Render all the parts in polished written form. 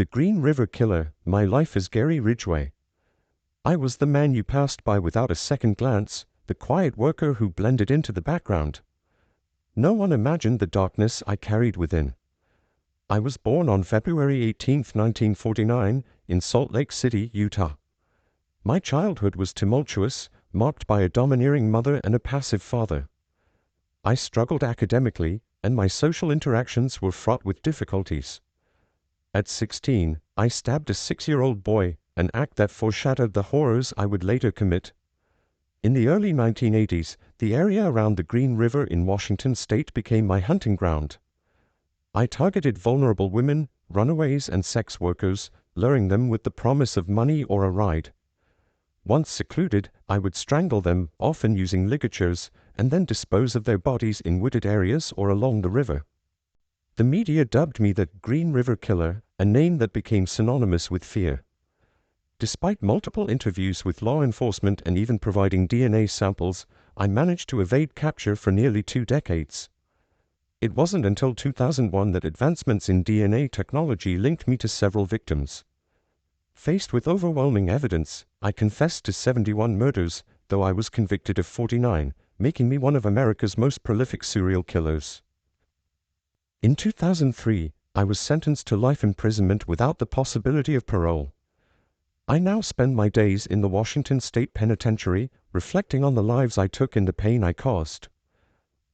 The Green River Killer, My Life as Gary Ridgway. I was the man you passed by without a second glance, the quiet worker who blended into the background. No one imagined the darkness I carried within. I was born on February 18, 1949, in Salt Lake City, Utah. My childhood was tumultuous, marked by a domineering mother and a passive father. I struggled academically, and my social interactions were fraught with difficulties. At 16, I stabbed a 6-year-old boy, an act that foreshadowed the horrors I would later commit. In the early 1980s, the area around the Green River in Washington state became my hunting ground. I targeted vulnerable women, runaways, and sex workers, luring them with the promise of money or a ride. Once secluded, I would strangle them, often using ligatures, and then dispose of their bodies in wooded areas or along the river. The media dubbed me the Green River Killer, a name that became synonymous with fear. Despite multiple interviews with law enforcement and even providing DNA samples, I managed to evade capture for nearly 2 decades. It wasn't until 2001 that advancements in DNA technology linked me to several victims. Faced with overwhelming evidence, I confessed to 71 murders, though I was convicted of 49, making me one of America's most prolific serial killers. In 2003, I was sentenced to life imprisonment without the possibility of parole. I now spend my days in the Washington State Penitentiary, reflecting on the lives I took and the pain I caused.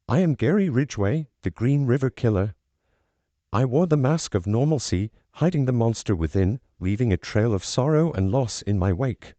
I am Gary Ridgway, the Green River Killer. I wore the mask of normalcy, hiding the monster within, leaving a trail of sorrow and loss in my wake.